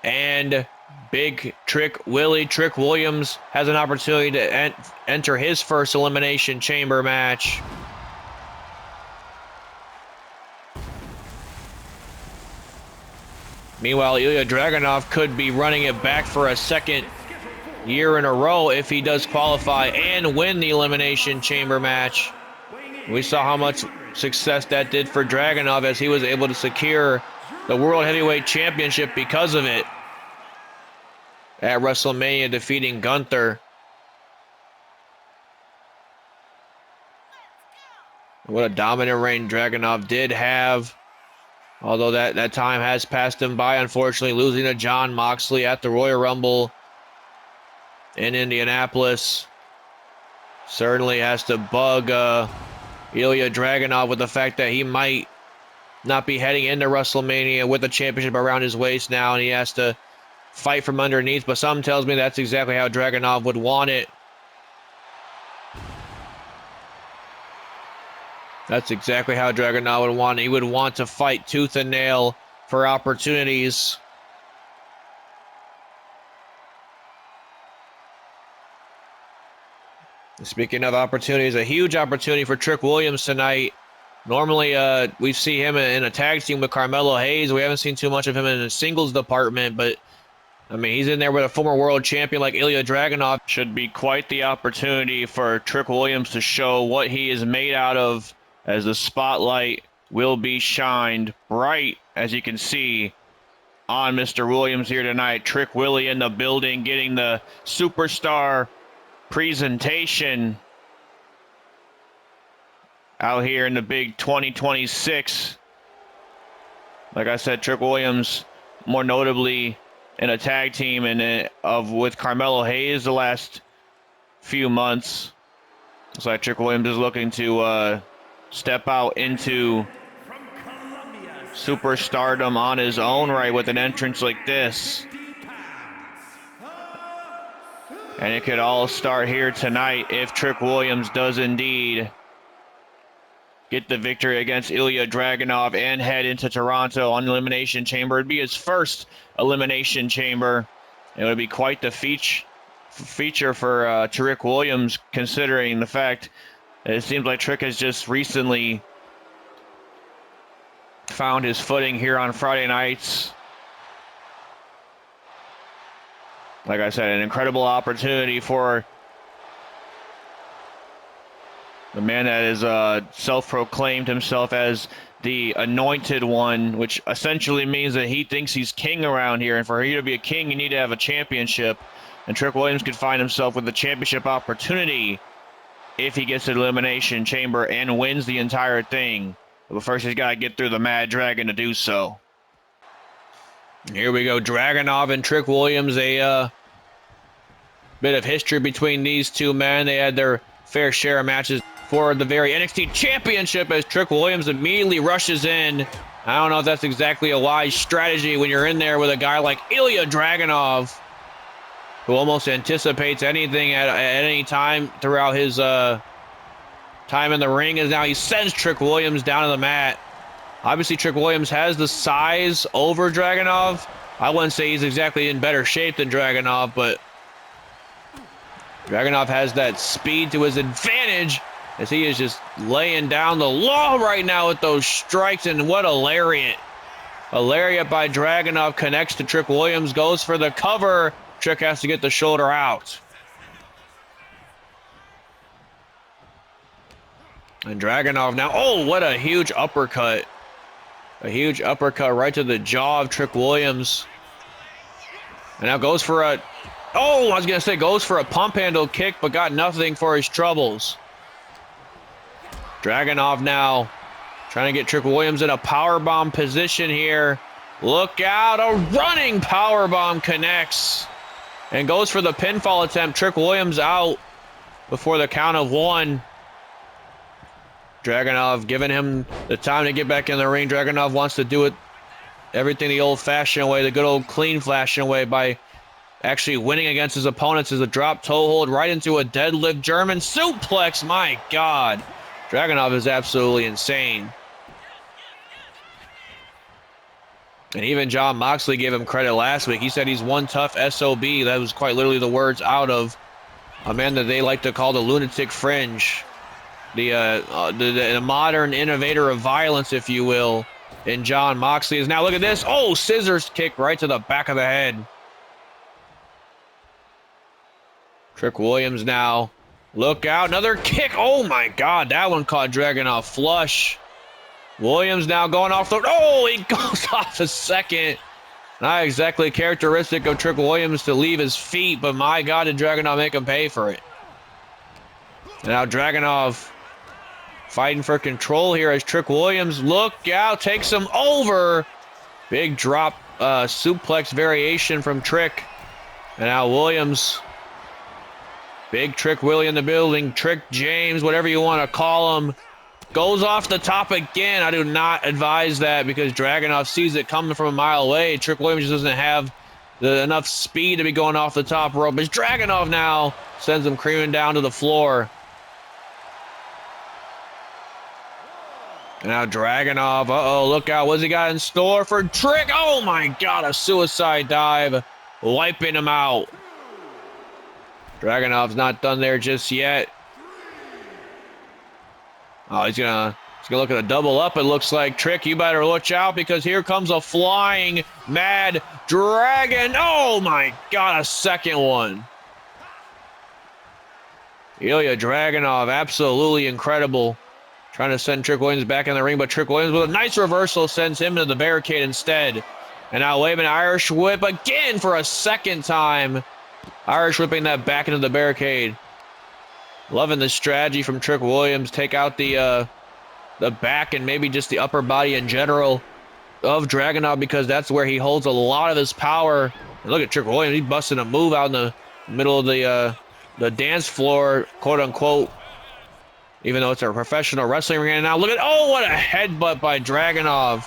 and Big Trick Williams has an opportunity to enter his first Elimination Chamber match. Meanwhile, Ilja Dragunov could be running it back for a second year in a row if he does qualify and win the Elimination Chamber match. We saw how much success that did for Dragunov as he was able to secure the World Heavyweight Championship because of it at WrestleMania, defeating Gunther. What a dominant reign Dragunov did have. Although that time has passed him by, unfortunately, losing to Jon Moxley at the Royal Rumble in Indianapolis. Certainly has to bug Ilja Dragunov with the fact that he might not be heading into WrestleMania with the championship around his waist now, and he has to fight from underneath. But something tells me that's exactly how Dragunov would want it. That's exactly how Dragunov would want it. He would want to fight tooth and nail for opportunities. Speaking of opportunities, a huge opportunity for Trick Williams tonight. Normally, we see him in a tag team with Carmelo Hayes. We haven't seen too much of him in the singles department, but I mean, he's in there with a former world champion like Ilja Dragunov. Should be quite the opportunity for Trick Williams to show what he is made out of, as the spotlight will be shined bright, as you can see, on Mr. Williams here tonight. Trick Willie in the building, getting the superstar presentation out here in the big 2026. Like I said, Trick Williams, more notably in a tag team with Carmelo Hayes the last few months. Looks like Trick Williams is looking to step out into superstardom on his own right with an entrance like this. And it could all start here tonight if Trick Williams does indeed get the victory against Ilja Dragunov and head into Toronto on the Elimination Chamber. It'd be his first Elimination Chamber. It would be quite the feature for Trick Williams, considering the fact that it seems like Trick has just recently found his footing here on Friday nights. Like I said, an incredible opportunity for the man that is self-proclaimed himself as the Anointed One, which essentially means that he thinks he's king around here. And for you to be a king, you need to have a championship. And Trick Williams could find himself with the championship opportunity if he gets to the Elimination Chamber and wins the entire thing. But first, he's got to get through the Mad Dragon to do so. Here we go, Dragunov and Trick Williams. A bit of history between these two men. They had their fair share of matches for the very NXT Championship as Trick Williams immediately rushes in. I don't know if that's exactly a wise strategy when you're in there with a guy like Ilja Dragunov, who almost anticipates anything at any time throughout his time in the ring. As now he sends Trick Williams down to the mat. Obviously, Trick Williams has the size over Dragunov. I wouldn't say he's exactly in better shape than Dragunov, but Dragunov has that speed to his advantage as he is just laying down the law right now with those strikes. And what a lariat. A lariat by Dragunov connects to Trick Williams, goes for the cover. Trick has to get the shoulder out. And Dragunov now, oh, what a huge uppercut. A huge uppercut right to the jaw of Trick Williams. And now goes for a, oh, I was going to say goes for a pump handle kick, but got nothing for his troubles. Dragunov now Trying to get Trick Williams in a powerbomb position here. Look out, a running powerbomb connects and goes for the pinfall attempt. Trick Williams out before the count of 1. Dragunov giving him the time to get back in the ring. Dragunov wants to do it everything the old-fashioned way, the good old clean-fashioned way, by actually winning against his opponents. Is a drop toe hold right into a deadlift German suplex. My God. Dragunov is absolutely insane. And even Jon Moxley gave him credit last week. He said he's one tough SOB. That was quite literally the words out of a man that they like to call the lunatic fringe. The modern innovator of violence, if you will, in Jon Moxley is now, look at this. Oh, scissors kick right to the back of the head. Trick Williams now. Look out, another kick. Oh my God, that one caught Dragunov flush. Williams now going off the, oh, he goes off a second. Not exactly characteristic of Trick Williams to leave his feet, but my God, did Dragunov make him pay for it. And now Dragunov fighting for control here as Trick Williams, look out, takes him over. Big drop suplex variation from Trick. And now Williams, big Trick Willie in the building, Trick James, whatever you want to call him, goes off the top again. I do not advise that because Dragunov sees it coming from a mile away. Trick Williams just doesn't have enough speed to be going off the top rope. But Dragunov now sends him creaming down to the floor. And now Dragunov, uh-oh, look out. What's he got in store for Trick? Oh, my God, a suicide dive, wiping him out. Dragunov's not done there just yet. Oh, he's gonna look at a double up, it looks like. Trick, you better watch out because here comes a flying Mad Dragon. Oh, my God, a second one. Ilja Dragunov, absolutely incredible. Trying to send Trick Williams back in the ring, but Trick Williams with a nice reversal sends him to the barricade instead. And now Wayman Irish whip again for a second time. Irish whipping that back into the barricade. Loving the strategy from Trick Williams. Take out the back and maybe just the upper body in general of Dragunov because that's where he holds a lot of his power. And look at Trick Williams. He's busting a move out in the middle of the dance floor, quote unquote. Even though it's a professional wrestling ring. And now look at, oh, what a headbutt by Dragunov.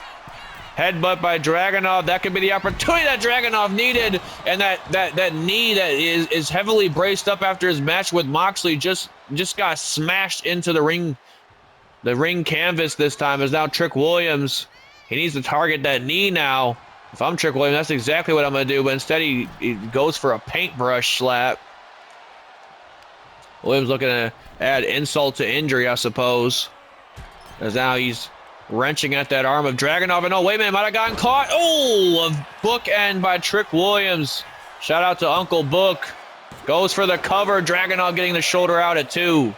Headbutt by Dragunov. That could be the opportunity that Dragunov needed. And that knee that is heavily braced up after his match with Moxley just got smashed into the ring canvas this time. Is now Trick Williams. He needs to target that knee now. If I'm Trick Williams, that's exactly what I'm going to do. But instead, he goes for a paintbrush slap. Williams looking to add insult to injury, I suppose. As now he's wrenching at that arm of Dragunov. And oh, wait a minute, might have gotten caught. Oh, a bookend by Trick Williams. Shout out to Uncle Book. Goes for the cover. Dragunov getting the shoulder out at 2.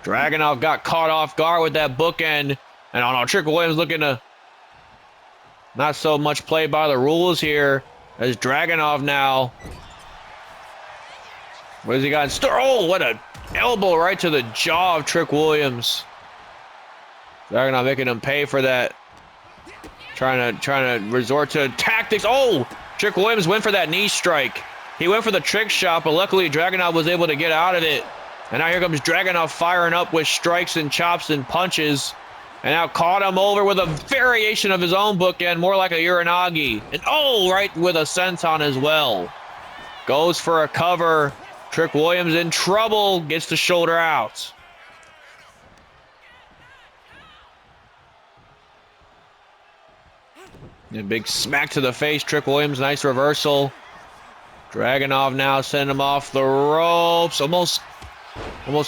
Dragunov got caught off guard with that bookend. And oh no, Trick Williams looking to not so much play by the rules here as Dragunov now. What has he got in store? Oh, what a elbow right to the jaw of Trick Williams. Dragunov making him pay for that. Trying to resort to tactics. Oh, Trick Williams went for that knee strike. He went for the trick shot, but luckily Dragunov was able to get out of it. And now here comes Dragunov firing up with strikes and chops and punches. And now caught him over with a variation of his own bookend, more like a Uranagi. And oh, right with a senton as well. Goes for a cover. Trick Williams in trouble, gets the shoulder out. A big smack to the face. Trick Williams, nice reversal. Dragunov now sending him off the ropes. Almost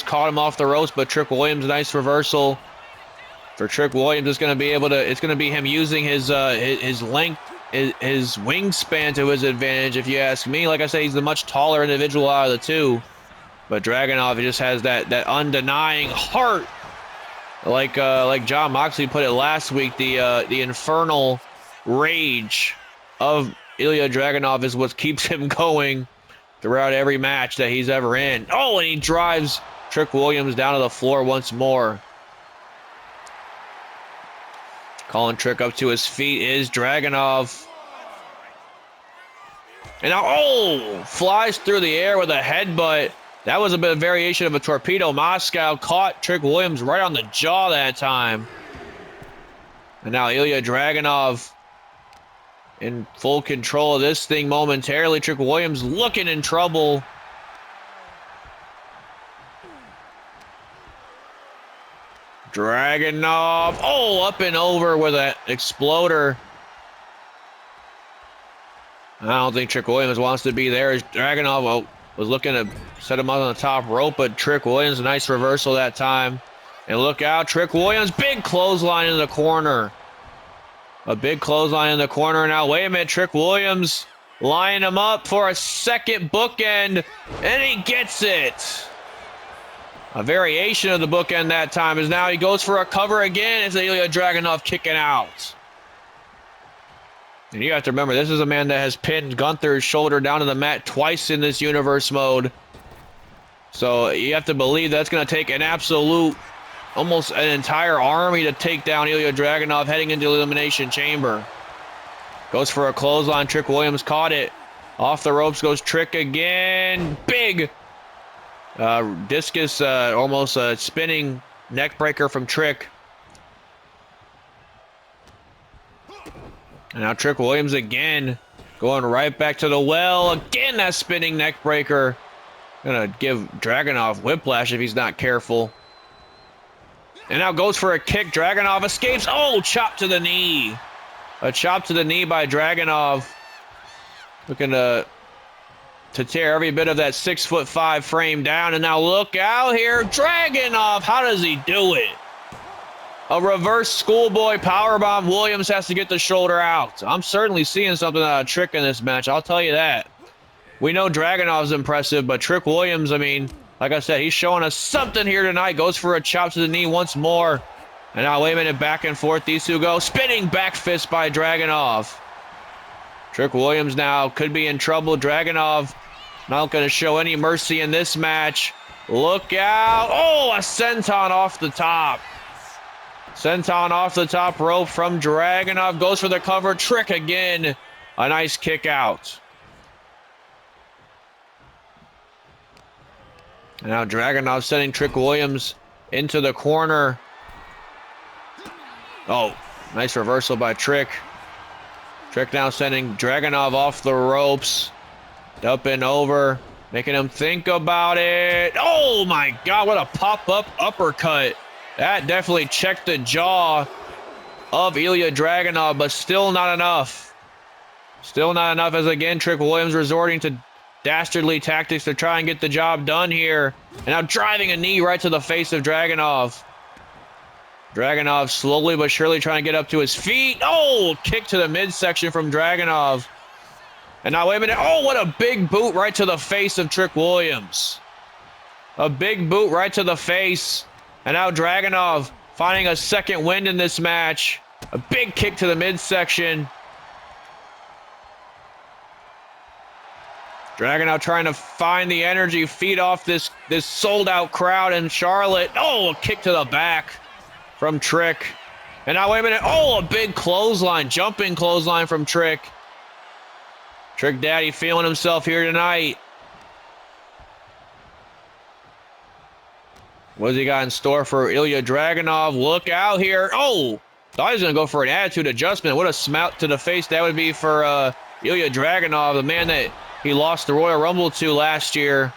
caught him off the ropes, but Trick Williams, nice reversal. For Trick Williams, it's going to be him using his length, his wingspan to his advantage, if you ask me. Like I say, he's the much taller individual out of the two. But Dragunov just has that undenying heart. Like Jon Moxley put it last week, the infernal rage of Ilja Dragunov is what keeps him going throughout every match that he's ever in. Oh, and he drives Trick Williams down to the floor once more. Calling Trick up to his feet is Dragunov. And now, oh, flies through the air with a headbutt. That was a bit of variation of a torpedo. Moscow caught Trick Williams right on the jaw that time. And now Ilja Dragunov in full control of this thing momentarily. Trick Williams looking in trouble. Dragunov, oh, up and over with an exploder. I don't think Trick Williams wants to be there. Dragunov was looking to set him up on the top rope, but Trick Williams, a nice reversal that time. And look out, Trick Williams, big clothesline in the corner. A big clothesline in the corner. Now, wait a minute, Trick Williams lining him up for a second bookend, and he gets it. A variation of the bookend that time is now he goes for a cover again. It's Ilja Dragunov kicking out. And you have to remember, this is a man that has pinned Gunther's shoulder down to the mat twice in this universe mode. So you have to believe that's going to take an absolute, almost an entire army to take down Ilja Dragunov heading into the Elimination Chamber. Goes for a clothesline. Trick Williams caught it. Off the ropes goes Trick again. Big discus, almost a spinning neck breaker from Trick. And now Trick Williams again, going right back to the well. Again, that spinning neck breaker. Gonna give Dragunov whiplash if he's not careful. And now goes for a kick. Dragunov escapes. Oh, chop to the knee. A chop to the knee by Dragunov. Looking to tear every bit of that 6'5" frame down. And now look out here. Dragunov, how does he do it? A reverse schoolboy powerbomb. Williams has to get the shoulder out. I'm certainly seeing something out of Trick in this match. I'll tell you that. We know Dragunov's impressive, but Trick Williams, I mean, like I said, he's showing us something here tonight. Goes for a chop to the knee once more. And now, wait a minute, back and forth. These two go. Spinning back fist by Dragunov. Trick Williams now could be in trouble. Dragunov not going to show any mercy in this match. Look out. Oh, a senton off the top. Senton off the top rope from Dragunov. Goes for the cover. Trick again. A nice kick out. And now Dragunov sending Trick Williams into the corner. Oh, nice reversal by Trick. Trick now sending Dragunov off the ropes. Up and over. Making him think about it. Oh my God, what a pop-up uppercut. That definitely checked the jaw of Ilja Dragunov, but still not enough. Still not enough as, again, Trick Williams resorting to dastardly tactics to try and get the job done here. And now driving a knee right to the face of Dragunov. Dragunov slowly but surely trying to get up to his feet. Oh, kick to the midsection from Dragunov. And now, wait a minute. Oh, what a big boot right to the face of Trick Williams. A big boot right to the face. And now Dragunov finding a second wind in this match. A big kick to the midsection. Dragunov trying to find the energy, feed off this sold-out crowd in Charlotte. Oh, a kick to the back from Trick. And now, wait a minute. Oh, a big clothesline, jumping clothesline from Trick. Trick Daddy feeling himself here tonight. What does he got in store for Ilja Dragunov? Look out here. Oh, thought he was going to go for an attitude adjustment. What a smack to the face that would be for Ilja Dragunov, the man that he lost the Royal Rumble to last year.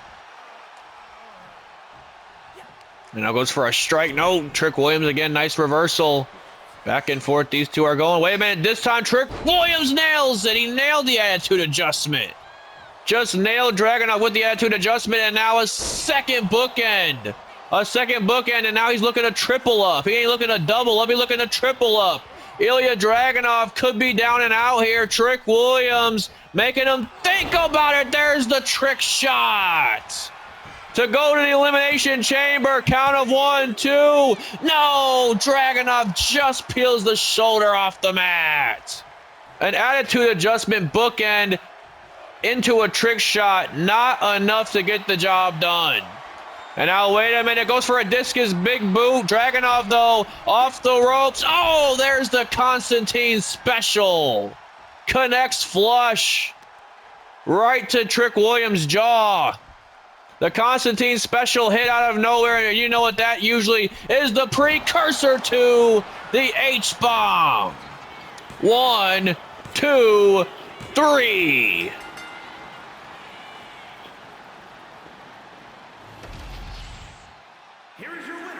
And now goes for a strike. No, Trick Williams again. Nice reversal. Back and forth these two are going. Wait a minute. This time Trick Williams nails it. He nailed the attitude adjustment. Just nailed Dragunov with the attitude adjustment. And now a second bookend. A second bookend. And now he's looking to triple up. He ain't looking to double up. He's looking to triple up. Ilja Dragunov could be down and out here. Trick Williams making him think about it. There's the trick shot. To go to the Elimination Chamber. Count of 1, 2. No! Dragunov just peels the shoulder off the mat. An attitude adjustment bookend into a trick shot. Not enough to get the job done. And now, wait a minute, goes for a discus big boot. Dragunav, though, off the ropes. Oh, there's the Constantine special. Connects flush right to Trick Williams' jaw. The Constantine special hit out of nowhere. You know what that usually is, the precursor to the H-bomb. 1, 2, 3.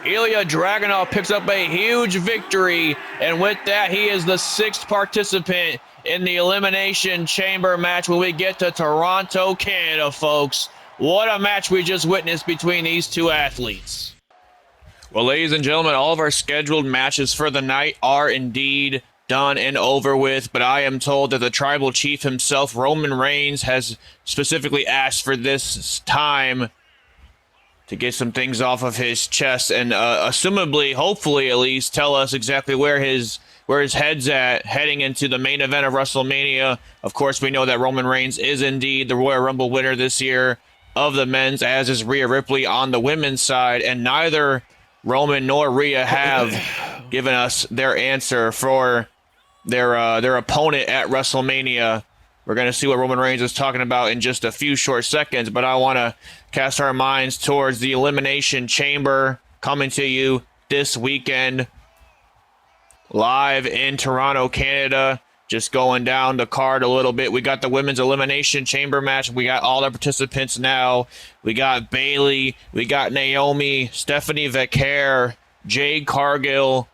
Ilja Dragunov picks up a huge victory, and with that, he is the 6th participant in the Elimination Chamber match when we get to Toronto, Canada, folks. What a match we just witnessed between these two athletes. Well, ladies and gentlemen, all of our scheduled matches for the night are indeed done and over with, but I am told that the tribal chief himself, Roman Reigns, has specifically asked for this time to get some things off of his chest and assumably, hopefully at least, tell us exactly where his head's at heading into the main event of WrestleMania. Of course, we know that Roman Reigns is indeed the Royal Rumble winner this year of the men's, as is Rhea Ripley on the women's side, and neither Roman nor Rhea have given us their answer for their opponent at WrestleMania. We're going to see what Roman Reigns is talking about in just a few short seconds, but I want to cast our minds towards the Elimination Chamber coming to you this weekend live in Toronto, Canada. Just going down the card a little bit. We got the Women's Elimination Chamber match. We got all the participants now. We got Bayley. We got Naomi, Stephanie Vaquer, Jade Cargill,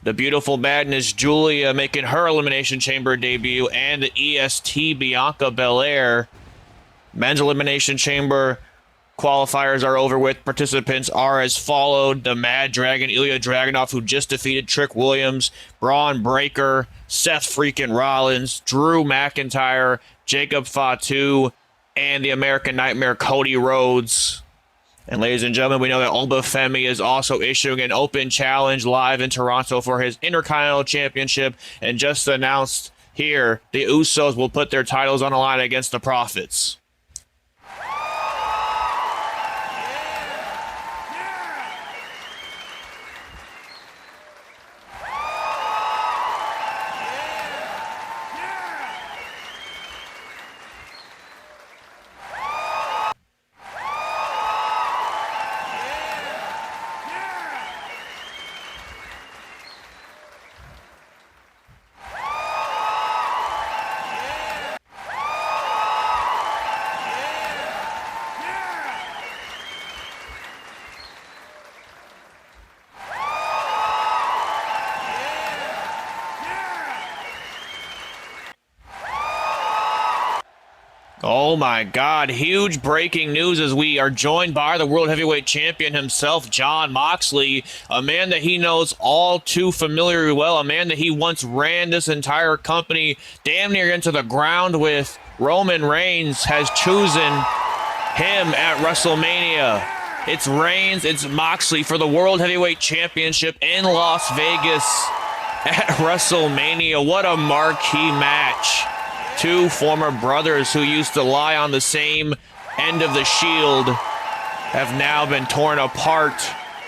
the beautiful Madness Julia making her Elimination Chamber debut, and the EST Bianca Belair. Men's Elimination Chamber qualifiers are over with. Participants are as followed: the Mad Dragon, Ilja Dragunov, who just defeated Trick Williams, Braun Breaker, Seth freaking Rollins, Drew McIntyre, Jacob Fatu, and the American Nightmare, Cody Rhodes. And ladies and gentlemen, we know that Obafemi is also issuing an open challenge live in Toronto for his Intercontinental Championship. And just announced here, the Usos will put their titles on the line against the Profits. Oh my God, huge breaking news as we are joined by the World Heavyweight Champion himself, Jon Moxley, a man that he knows all too familiarly well, a man that he once ran this entire company damn near into the ground with. Roman Reigns has chosen him at WrestleMania. It's Reigns, it's Moxley for the World Heavyweight Championship in Las Vegas at WrestleMania. What a marquee match. Two former brothers who used to lie on the same end of the shield have now been torn apart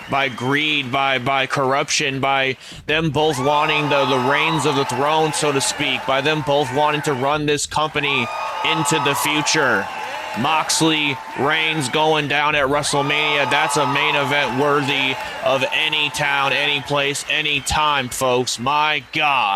by greed, by corruption, by them both wanting the reins of the throne, so to speak, by them both wanting to run this company into the future. Moxley, Reigns going down at WrestleMania. That's a main event worthy of any town, any place, any time, folks. My God.